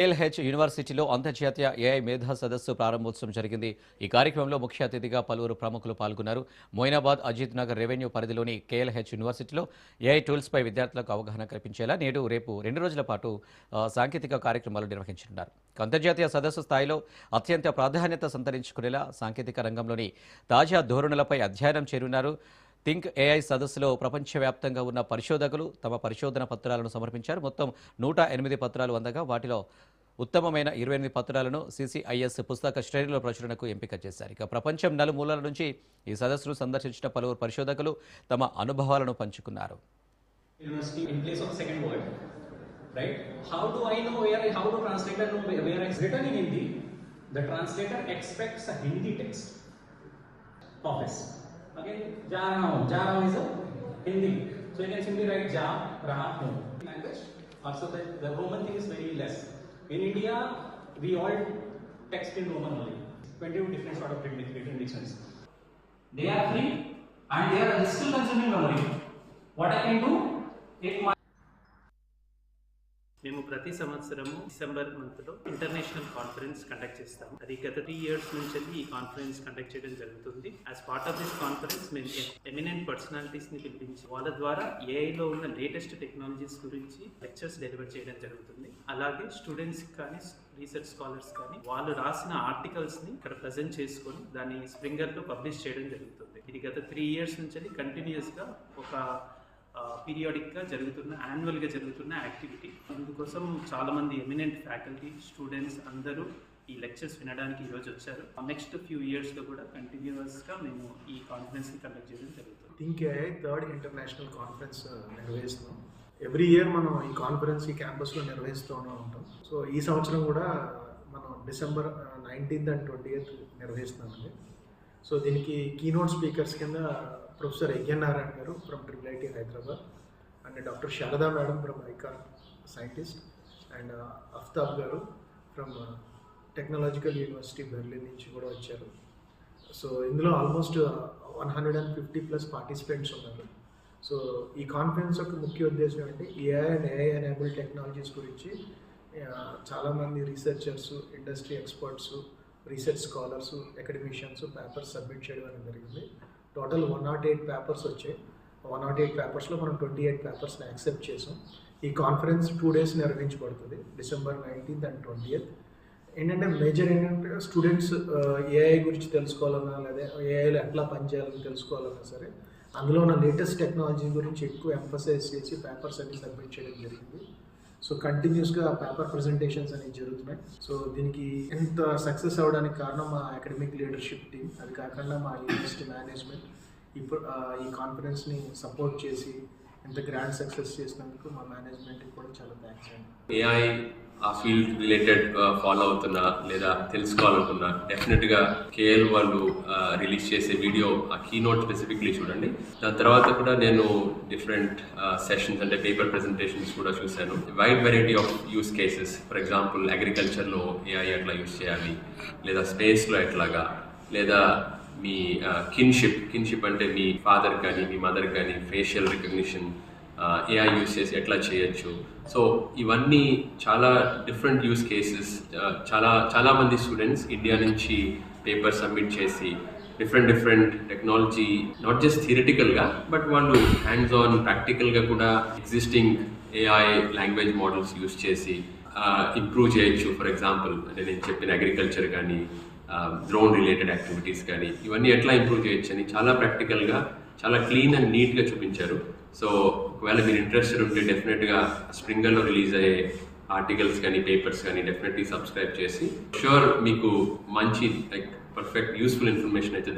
KLH యూనివర్సిటీలో అంతర్జాతీయ AI మేధా సదస్సు ప్రారంభోత్సవం జరిగింది. ఈ కార్యక్రమంలో ముఖ్య అతిథిగా పలువురు ప్రముఖులు పాల్గొన్నారు. మొయినాబాద్, అజిత్ నగర్ రెవెన్యూ పరిధిలోని కేఎల్హెచ్ యూనివర్సిటీలో ఏఐ టూల్స్పై విద్యార్థులకు అవగాహన కల్పించేలా నేడు, రేపు 2 రోజుల పాటు సాంకేతిక కార్యక్రమాలు నిర్వహించనున్నారు. అంతర్జాతీయ సదస్సు స్థాయిలో అత్యంత ప్రాధాన్యత సంతరించుకునేలా సాంకేతిక రంగంలోని తాజా ధోరణులపై అధ్యయనం చేరున్నారు. థింక్ ఏఐ సదస్సులో ప్రపంచవ్యాప్తంగా ఉన్న పరిశోధకులు తమ పరిశోధన పత్రాలను సమర్పించారు. మొత్తం 108 పత్రాలు అందగా వాటిలో ఉత్తమమైన 28 పత్రాలను CCIS పుస్తక శ్రేణిలో ప్రచురణకు ఎంపిక చేశారు. ఇక ప్రపంచం నలుమూలల నుంచి ఈ సదస్సును సందర్శించిన పలువురు పరిశోధకులు తమ అనుభవాలను పంచుకున్నారు. University in place of second word, right? How do I know how to translator know where it's written in Hindi? The translator expects a Hindi text. Office. Again, जा रहा हूँ is a Hindi. So you can simply write जा रहा हूँ. Language. Also the Roman thing is very less. In India, we all text in Roman only. 22 different sort of written dictionaries. They are free and they are still consuming memory. What I can do? మేము ప్రతి సంవత్సరము December మంత్లో international conference conduct చేస్తాము. అది గత 3 years నుంచి ఈ conference conduct చేయడం జరుగుతుంది. As part of this conference మేము ఎమినెంట్ పర్సనాలిటీస్ని పిలిపించి వాళ్ళ ద్వారా ఏఐలో ఉన్న లేటెస్ట్ టెక్నాలజీస్ గురించి లెక్చర్స్ డెలివర్ చేయడం జరుగుతుంది. అలాగే స్టూడెంట్స్కి కానీ రీసెర్చ్ స్కాలర్స్ కానీ వాళ్ళు రాసిన ఆర్టికల్స్ని ఇక్కడ ప్రజెంట్ చేసుకొని దాన్ని స్ప్రింగర్లో పబ్లిష్ చేయడం జరుగుతుంది. ఇది గత 3 years నుంచి కంటిన్యూస్గా ఒక పీరియాడిక్గా యాన్యువల్గా జరుగుతున్న యాక్టివిటీ. అందుకోసం చాలామంది ఎమినెంట్ ఫ్యాకల్టీ, స్టూడెంట్స్ అందరూ ఈ లెక్చర్స్ వినడానికి ఈరోజు వచ్చారు. నెక్స్ట్ ఫ్యూ ఇయర్స్లో కూడా కంటిన్యూస్గా మేము ఈ కాన్ఫరెన్స్ని కండక్ట్ చేయడం జరుగుతుంది. Think AI third international conference నిర్వహిస్తున్నాం. ఎవ్రీ ఇయర్ మనం ఈ కాన్ఫరెన్స్ ఈ క్యాంపస్లో నిర్వహిస్తూనే ఉంటాం. సో ఈ సంవత్సరం కూడా మనం డిసెంబర్ 19th and 20th నిర్వహిస్తున్నామండి. సో దీనికి కీనోట్ స్పీకర్స్ కింద ప్రొఫెసర్ యజ్ఞనారాయణ గారు from IIIT Hyderabad and doctor Sharada madam from ICAR scientist and Aftab గారు ఫ్రమ్ టెక్నాలజికల్ యూనివర్సిటీ బెర్లిన్ నుంచి కూడా వచ్చారు. సో ఇందులో ఆల్మోస్ట్ 150+ పార్టిసిపెంట్స్ ఉన్నారు. సో ఈ కాన్ఫరెన్స్ యొక్క ముఖ్య ఉద్దేశం అంటే AI and AI enabled technologies గురించి చాలామంది researchers, industry experts, research scholars, academicians papers submit చేయడం అనేది జరిగింది. టోటల్ 108 పేపర్స్ వచ్చాయి. 108 పేపర్స్లో మనం 28 పేపర్స్ని యాక్సెప్ట్ చేసాం. ఈ కాన్ఫరెన్స్ 2 days నిర్వహించబడుతుంది, డిసెంబర్ 19th and 20th. ఏంటంటే మేజర్ ఏంటంటే స్టూడెంట్స్ ఏఐ గురించి తెలుసుకోవాలన్నా లేదా ఏఐలో ఎట్లా పనిచేయాలని తెలుసుకోవాలన్నా సరే అందులో ఉన్న లేటెస్ట్ టెక్నాలజీ గురించి ఎక్కువ ఎంఫసైజ్ చేసి పేపర్స్ అన్ని సబ్మిట్ చేయడం జరిగింది. సో కంటిన్యూస్గా పేపర్ ప్రజెంటేషన్స్ అనేవి జరుగుతున్నాయి. సో దీనికి ఎంత సక్సెస్ అవ్వడానికి కారణం మా అకాడమిక్ లీడర్షిప్ టీం, అది కాకుండా మా యూనివర్సిటీ మేనేజ్మెంట్ ఇప్పుడు ఈ కాన్ఫరెన్స్ని సపోర్ట్ చేసి ఇంత గ్రాండ్ సక్సెస్ చేసినందుకు మా మేనేజ్మెంట్కి కూడా చాలా థ్యాంక్స్ అండి. ఏఐ ఆ ఫీల్డ్ రిలేటెడ్ ఫాలో అవుతున్నా లేదా తెలుసుకోవాలనుకున్నా డెఫినెట్గా కేఎల్ వాళ్ళు రిలీజ్ చేసే వీడియో ఆ కీనోట్ స్పెసిఫిక్లీ చూడండి. దాని తర్వాత కూడా నేను డిఫరెంట్ సెషన్స్ అంటే పేపర్ ప్రెజెంటేషన్స్ కూడా చూశాను. Wide variety of use cases, for example అగ్రికల్చర్లో ఏఐ ఎట్లా యూస్ చేయాలి, లేదా స్పేస్లో ఎట్లాగా, లేదా మీ కిన్షిప్ అంటే మీ ఫాదర్ కానీ మీ మదర్ కానీ ఫేషియల్ రికగ్నిషన్ ఏఐ యూస్ చేసి ఎట్లా చేయొచ్చు. సో ఇవన్నీ చాలా డిఫరెంట్ యూస్ కేసెస్. చాలామంది స్టూడెంట్స్ ఇండియా నుంచి పేపర్ సబ్మిట్ చేసి డిఫరెంట్ టెక్నాలజీ నాట్ జస్ట్ థియరిటికల్గా బట్ వాళ్ళు హ్యాండ్స్ ఆన్ ప్రాక్టికల్గా కూడా existing AI language models use చేసి ఇంప్రూవ్ చేయొచ్చు. ఫర్ ఎగ్జాంపుల్ అంటే నేను చెప్పిన అగ్రికల్చర్ కానీ డ్రోన్ రిలేటెడ్ యాక్టివిటీస్ కానీ ఇవన్నీ ఎట్లా ఇంప్రూవ్ చేయొచ్చు అని చాలా ప్రాక్టికల్గా చాలా క్లీన్ అండ్ నీట్గా చూపించారు. సో ఒకవేళ మీరు ఇంట్రెస్టెడ్ ఉంటే డెఫినెట్గా స్ప్రింగర్లో రిలీజ్ అయ్యే ఆర్టికల్స్ కానీ పేపర్స్ కానీ డెఫినెట్లీ సబ్స్క్రైబ్ చేసి షూర్ మీకు మంచి పర్ఫెక్ట్ యూస్ఫుల్ ఇన్ఫర్మేషన్ అయితే